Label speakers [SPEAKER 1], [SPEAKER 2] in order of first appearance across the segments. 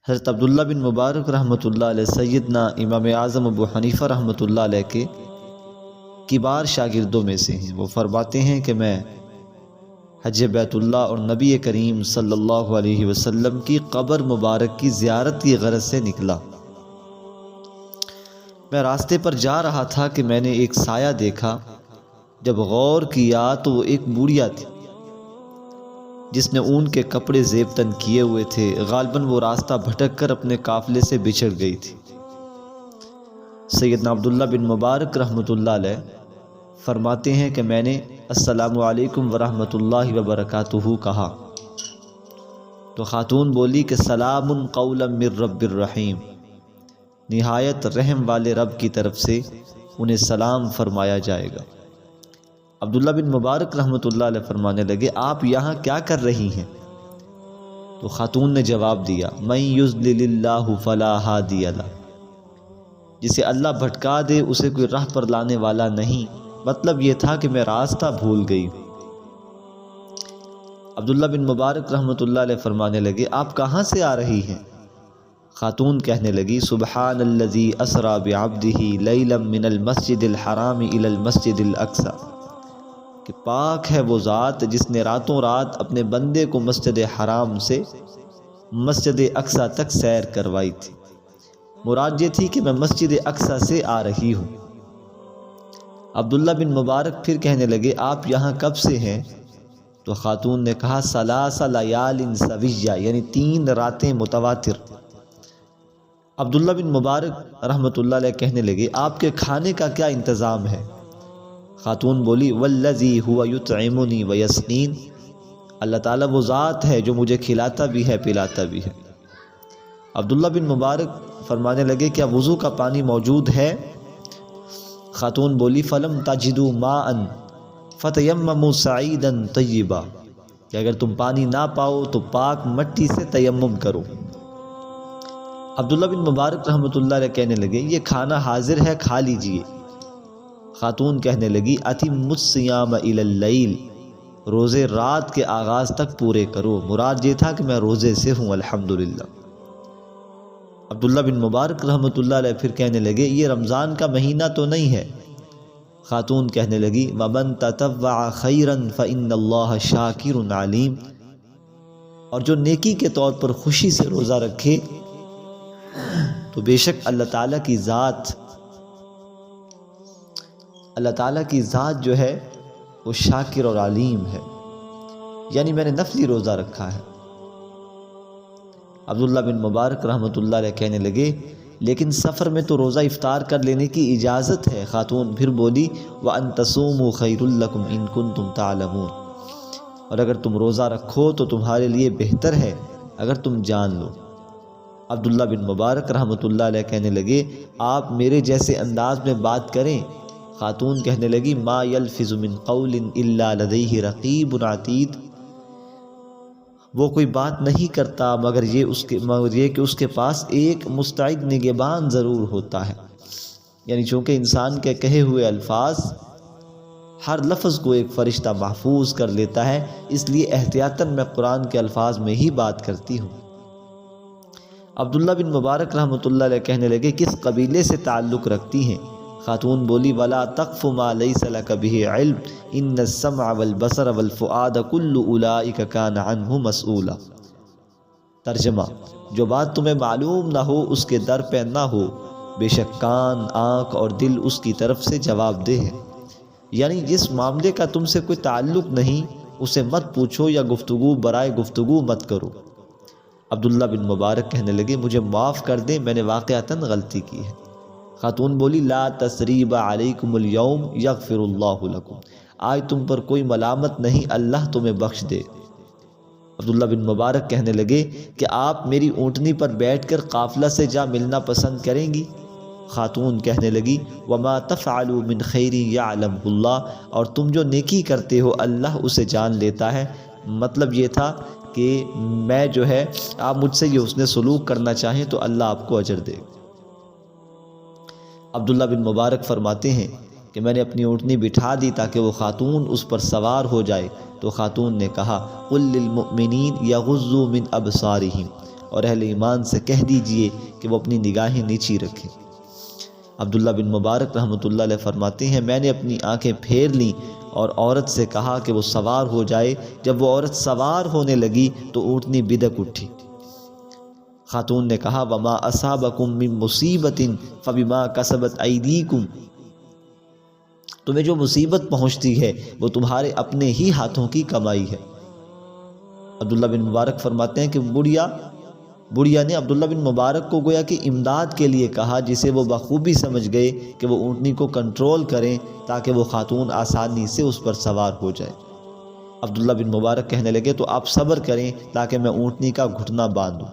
[SPEAKER 1] حضرت عبداللہ بن مبارک رحمۃ اللہ علیہ سیدنا امام اعظم ابو حنیفہ رحمۃ اللہ علیہ کے کبار شاگردوں میں سے ہیں۔ وہ فرماتے ہیں کہ میں حج بیت اللہ اور نبی کریم صلی اللہ علیہ وسلم کی قبر مبارک کی زیارت کی غرض سے نکلا۔ میں راستے پر جا رہا تھا کہ میں نے ایک سایہ دیکھا۔ جب غور کیا تو وہ ایک بوڑھیا تھی جس نے اون کے کپڑے زیب تن کیے ہوئے تھے۔ غالباً وہ راستہ بھٹک کر اپنے قافلے سے بچھڑ گئی تھی۔ سیدنا عبداللہ بن مبارک رحمۃ اللہ علیہ فرماتے ہیں کہ میں نے السلام علیکم ورحمۃ اللہ وبرکاتہ کہا تو خاتون بولی کہ سلام قولا من رب الرحیم، نہایت رحم والے رب کی طرف سے انہیں سلام فرمایا جائے گا۔ عبداللہ بن مبارک رحمۃ اللہ علیہ فرمانے لگے آپ یہاں کیا کر رہی ہیں؟ تو خاتون نے جواب دیا من یضلل اللہ فلا ہادی لہ، جسے اللہ بھٹکا دے اسے کوئی راہ پر لانے والا نہیں۔ مطلب یہ تھا کہ میں راستہ بھول گئی ہوں۔ عبداللہ بن مبارک رحمۃ اللہ علیہ فرمانے لگے آپ کہاں سے آ رہی ہیں؟ خاتون کہنے لگی سبحان الذی اسری بعبدہ لیلا من المسجد الحرام الی المسجد الاقصی، کہ پاک ہے وہ ذات جس نے راتوں رات اپنے بندے کو مسجد حرام سے مسجد اقصی تک سیر کروائی تھی۔ مراد یہ تھی کہ میں مسجد اقصی سے آ رہی ہوں۔ عبداللہ بن مبارک پھر کہنے لگے آپ یہاں کب سے ہیں؟ تو خاتون نے کہا ثلاث لیال سویہ، یعنی 3 راتیں متواتر۔ عبداللہ بن مبارک رحمۃ اللہ علیہ کہنے لگے آپ کے کھانے کا کیا انتظام ہے؟ خاتون بولی والذی هو یطعمنی ویسقین، اللہ تعالیٰ وہ ذات ہے جو مجھے کھلاتا بھی ہے پلاتا بھی ہے۔ عبداللہ بن مبارک فرمانے لگے کیا وضو کا پانی موجود ہے؟ خاتون بولی فلم تجدوا ماء فتیمموا صعیدا طیبا، کہ اگر تم پانی نہ پاؤ تو پاک مٹی سے تیمم کرو۔ عبداللہ بن مبارک رحمۃ اللہ علیہ کہنے لگے یہ کھانا حاضر ہے، کھا لیجئے۔ خاتون کہنے لگی اتم الصیام الی اللیل، روزے رات کے آغاز تک پورے کرو۔ مراد یہ تھا کہ میں روزے سے ہوں الحمدللہ۔ عبداللہ بن مبارک رحمۃ اللہ علیہ پھر کہنے لگے یہ رمضان کا مہینہ تو نہیں ہے؟ خاتون کہنے لگی ومن تطوع خیرا فإن اللہ شاکر علیم، اور جو نیکی کے طور پر خوشی سے روزہ رکھے تو بے شک اللہ تعالیٰ کی ذات جو ہے وہ شاکر اور علیم ہے، یعنی میں نے نفلی روزہ رکھا ہے۔ عبداللہ بن مبارک رحمۃ اللہ علیہ کہنے لگے لیکن سفر میں تو روزہ افطار کر لینے کی اجازت ہے۔ خاتون پھر بولی وَأَن تَصُومُوا خَيْرٌ لَكُمْ إِن كُنتُمْ تَعْلَمُونَ، اور اگر تم روزہ رکھو تو تمہارے لیے بہتر ہے اگر تم جان لو۔ عبداللہ بن مبارک رحمۃ اللہ علیہ کہنے لگے آپ میرے جیسے انداز میں بات کریں۔ خاتون کہنے لگی ما یلفظ من قول الا لدیہ رقیب عتید، وہ کوئی بات نہیں کرتا مگر یہ کہ اس کے پاس ایک مستعد نگہبان ضرور ہوتا ہے۔ یعنی چونکہ انسان کے کہے ہوئے الفاظ ہر لفظ کو ایک فرشتہ محفوظ کر لیتا ہے، اس لیے احتیاطاً میں قرآن کے الفاظ میں ہی بات کرتی ہوں۔ عبداللہ بن مبارک رحمۃ اللہ علیہ کہنے لگے کس قبیلے سے تعلق رکھتی ہیں؟ خاتون بولی ولا تقف ما لیس لک بہ علم ان السمع والبصر والفؤاد کل اولئک کان عنہ مسئولا۔ ترجمہ جو بات تمہیں معلوم نہ ہو اس کے در پہ نہ ہو، بے شک کان، آنکھ اور دل اس کی طرف سے جواب دہ ہے۔ یعنی جس معاملے کا تم سے کوئی تعلق نہیں اسے مت پوچھو یا گفتگو برائے گفتگو مت کرو۔ عبداللہ بن مبارک کہنے لگے مجھے معاف کر دیں، میں نے واقعتاً غلطی کی ہے۔ خاتون بولی لا تثریب علیکم اليوم یغفر اللہ لکم، آج تم پر کوئی ملامت نہیں، اللہ تمہیں بخش دے۔ عبداللہ بن مبارک کہنے لگے کہ آپ میری اونٹنی پر بیٹھ کر قافلہ سے جا ملنا پسند کریں گی؟ خاتون کہنے لگی وما تفعلوا من خیر یعلمہ اللہ، اور تم جو نیکی کرتے ہو اللہ اسے جان لیتا ہے۔ مطلب یہ تھا کہ میں جو ہے آپ مجھ سے یہ حسن سلوک کرنا چاہیں تو اللہ آپ کو اجر دے۔ عبداللہ بن مبارک فرماتے ہیں کہ میں نے اپنی اونٹنی بٹھا دی تاکہ وہ خاتون اس پر سوار ہو جائے، تو خاتون نے کہا قل للمؤمنین یغضوا من ابصارہم، اور اہل ایمان سے کہہ دیجئے کہ وہ اپنی نگاہیں نیچی رکھیں۔ عبداللہ بن مبارک رحمۃ اللہ علیہ فرماتے ہیں میں نے اپنی آنکھیں پھیر لیں اور عورت سے کہا کہ وہ سوار ہو جائے۔ جب وہ عورت سوار ہونے لگی تو اونٹنی بدک اٹھی۔ خاتون نے کہا وما اصابکم من مصیبت فبما کسبت ایدیکم، تمہیں جو مصیبت پہنچتی ہے وہ تمہارے اپنے ہی ہاتھوں کی کمائی ہے۔ عبداللہ بن مبارک فرماتے ہیں کہ بڑھیا نے عبداللہ بن مبارک کو گویا کہ امداد کے لیے کہا، جسے وہ بخوبی سمجھ گئے کہ وہ اونٹنی کو کنٹرول کریں تاکہ وہ خاتون آسانی سے اس پر سوار ہو جائے۔ عبداللہ بن مبارک کہنے لگے تو آپ صبر کریں تاکہ میں اونٹنی کا گھٹنا باندھوں۔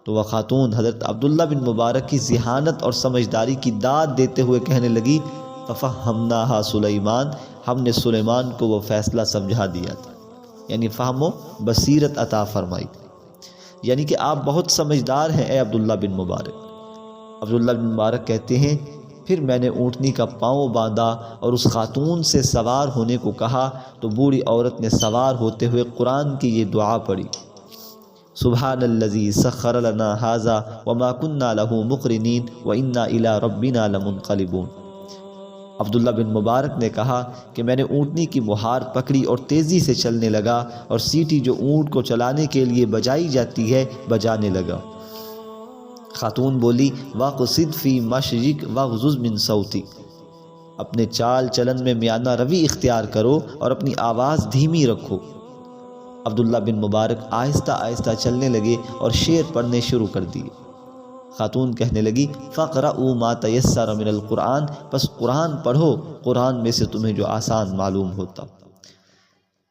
[SPEAKER 1] تو وہ خاتون حضرت عبداللہ بن مبارک کی ذہانت اور سمجھداری کی داد دیتے ہوئے کہنے لگی ففہمناہا سلیمان، ہم نے سلیمان کو وہ فیصلہ سمجھا دیا تھا، یعنی فہم و بصیرت عطا فرمائی، یعنی کہ آپ بہت سمجھدار ہیں اے عبداللہ بن مبارک۔ عبداللہ بن مبارک کہتے ہیں پھر میں نے اونٹنی کا پاؤں باندھا اور اس خاتون سے سوار ہونے کو کہا تو بوڑھی عورت نے سوار ہوتے ہوئے قرآن کی یہ دعا پڑھی سبحان الذی سخر لنا ھذا وما كنا له مقرنین وانا الی ربنا لمنقلبون۔ عبداللہ بن مبارک نے کہا کہ میں نے اونٹنی کی مہار پکڑی اور تیزی سے چلنے لگا اور سیٹی جو اونٹ کو چلانے کے لیے بجائی جاتی ہے بجانے لگا۔ خاتون بولی واقصد فی مشیک واغضض من صوتک، اپنے چال چلن میں میانہ روی اختیار کرو اور اپنی آواز دھیمی رکھو۔ عبداللہ بن مبارک آہستہ آہستہ چلنے لگے اور شعر پڑھنے شروع کر دیے۔ خاتون کہنے لگی فَقْرَؤُوا مَا تَيَسَّرَ مِنَ الْقُرْآنِ، بس قرآن پڑھو، قرآن میں سے تمہیں جو آسان معلوم ہوتا۔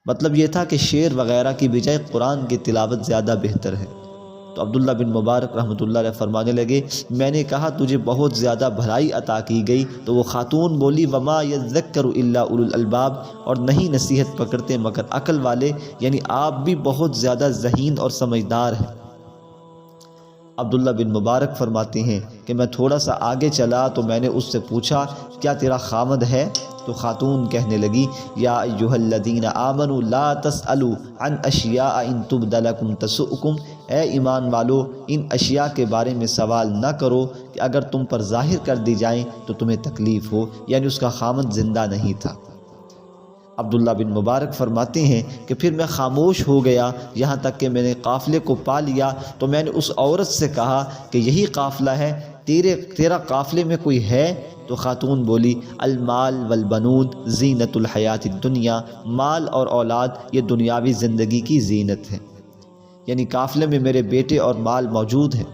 [SPEAKER 1] مطلب یہ تھا کہ شعر وغیرہ کی بجائے قرآن کی تلاوت زیادہ بہتر ہے۔ تو عبداللہ بن مبارک رحمۃ اللہ علیہ فرمانے لگے میں نے کہا تجھے بہت زیادہ بھلائی عطا کی گئی، تو وہ خاتون بولی وما یذکر الا اولو الالباب، اور نہیں نصیحت پکڑتے مگر عقل والے، یعنی آپ بھی بہت زیادہ ذہین اور سمجھدار ہیں۔ عبداللہ بن مبارک فرماتے ہیں کہ میں تھوڑا سا آگے چلا تو میں نے اس سے پوچھا کیا تیرا خامد ہے؟ تو خاتون کہنے لگی یا ایھا الذین آمنوا لا تسألوا عن اشیاء ان تبد لکم تسؤکم، اے ایمان والو ان اشیاء کے بارے میں سوال نہ کرو کہ اگر تم پر ظاہر کر دی جائیں تو تمہیں تکلیف ہو، یعنی اس کا خامد زندہ نہیں تھا۔ عبداللہ بن مبارک فرماتے ہیں کہ پھر میں خاموش ہو گیا یہاں تک کہ میں نے قافلے کو پا لیا، تو میں نے اس عورت سے کہا کہ یہی قافلہ ہے، تیرا قافلے میں کوئی ہے؟ تو خاتون بولی المال والبنون زینت الحیات الدنیا، مال اور اولاد یہ دنیاوی زندگی کی زینت ہے، یعنی قافلے میں میرے بیٹے اور مال موجود ہیں۔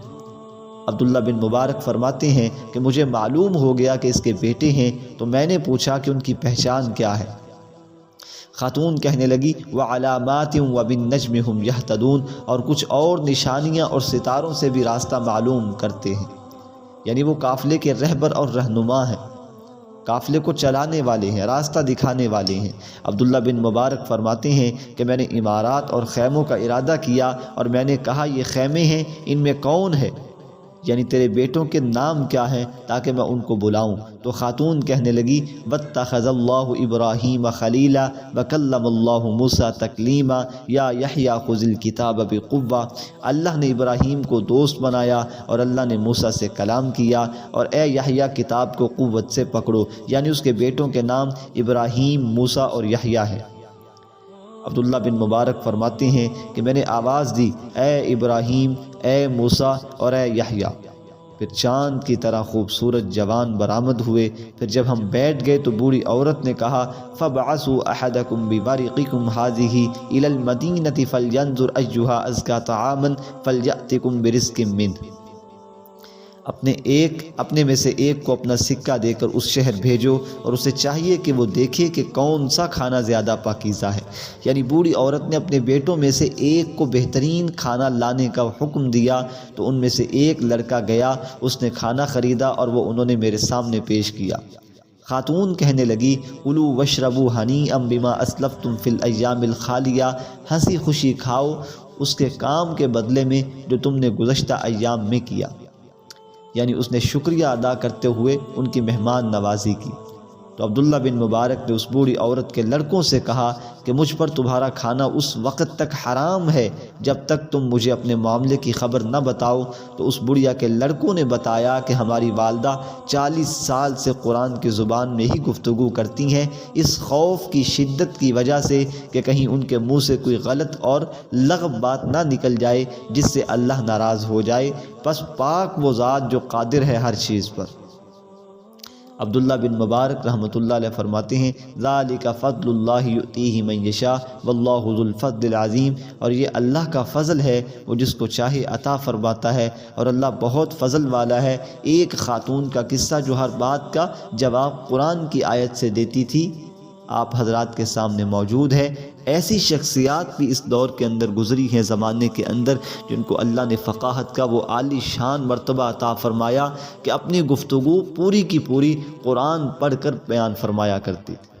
[SPEAKER 1] عبداللہ بن مبارک فرماتے ہیں کہ مجھے معلوم ہو گیا کہ اس کے بیٹے ہیں، تو میں نے پوچھا کہ ان کی پہچان کیا ہے؟ خاتون کہنے لگی وعلامات وبالنجم هم یہتدون، اور کچھ اور نشانیاں اور ستاروں سے بھی راستہ معلوم کرتے ہیں، یعنی وہ قافلے کے رہبر اور رہنما ہیں، قافلے کو چلانے والے ہیں، راستہ دکھانے والے ہیں۔ عبداللہ بن مبارک فرماتے ہیں کہ میں نے عمارات اور خیموں کا ارادہ کیا اور میں نے کہا یہ خیمے ہیں، ان میں کون ہے؟ یعنی تیرے بیٹوں کے نام کیا ہیں تاکہ میں ان کو بلاؤں؟ تو خاتون کہنے لگی واتخذ اللہ ابراہیم خلیلا وکلم اللہ موسیٰ تکلیما یا یحییٰ خذ الکتاب بقوہ، اللہ نے ابراہیم کو دوست بنایا اور اللہ نے موسیٰ سے کلام کیا، اور اے یحییٰ کتاب کو قوت سے پکڑو، یعنی اس کے بیٹوں کے نام ابراہیم، موسیٰ اور یحییٰ ہے۔ عبداللہ بن مبارک فرماتے ہیں کہ میں نے آواز دی اے ابراہیم، اے موسیٰ اور اے یحییٰ، پھر چاند کی طرح خوبصورت جوان برآمد ہوئے۔ پھر جب ہم بیٹھ گئے تو بوڑھی عورت نے کہا فَبْعَثُوا أَحَدَكُمْ بِوَرِقِكُمْ هَٰذِهِ إِلَى الْمَدِينَةِ فَلْيَنظُرْ أَيُّهَا أَزْكَىٰ طَعَامًا فَلْيَأْتِكُمْ بِرِزْقٍ مِّنْهُ، اپنے میں سے ایک کو اپنا سکہ دے کر اس شہر بھیجو، اور اسے چاہیے کہ وہ دیکھے کہ کون سا کھانا زیادہ پاکیزہ ہے۔ یعنی بوڑھی عورت نے اپنے بیٹوں میں سے ایک کو بہترین کھانا لانے کا حکم دیا، تو ان میں سے ایک لڑکا گیا، اس نے کھانا خریدا اور وہ انہوں نے میرے سامنے پیش کیا۔ خاتون کہنے لگی کلوا واشربوا ہنیئا بما اسلفتم فی الایام الخالیہ، ہنسی خوشی کھاؤ اس کے کام کے بدلے میں جو تم نے گزشتہ ایام میں کیا، یعنی اس نے شکریہ ادا کرتے ہوئے ان کی مہمان نوازی کی۔ تو عبداللہ بن مبارک نے اس بوڑھی عورت کے لڑکوں سے کہا کہ مجھ پر تمہارا کھانا اس وقت تک حرام ہے جب تک تم مجھے اپنے معاملے کی خبر نہ بتاؤ۔ تو اس بڑھیا کے لڑکوں نے بتایا کہ ہماری والدہ 40 سال سے قرآن کی زبان میں ہی گفتگو کرتی ہیں، اس خوف کی شدت کی وجہ سے کہ کہیں ان کے منہ سے کوئی غلط اور لغو بات نہ نکل جائے جس سے اللہ ناراض ہو جائے، پس پاک وہ ذات جو قادر ہے ہر چیز پر۔ عبداللہ بن مبارک رحمۃ اللہ علیہ فرماتے ہیں ذالک فضل اللہ یؤتیہ من یشاء واللہ ذو الفضل العظیم، اور یہ اللہ کا فضل ہے، وہ جس کو چاہے عطا فرماتا ہے، اور اللہ بہت فضل والا ہے۔ ایک خاتون کا قصہ جو ہر بات کا جواب قرآن کی آیت سے دیتی تھی آپ حضرات کے سامنے موجود ہے۔ ایسی شخصیات بھی اس دور کے اندر گزری ہیں زمانے کے اندر جن کو اللہ نے فقاہت کا وہ عالی شان مرتبہ عطا فرمایا کہ اپنی گفتگو پوری کی پوری قرآن پڑھ کر بیان فرمایا کرتی تھی۔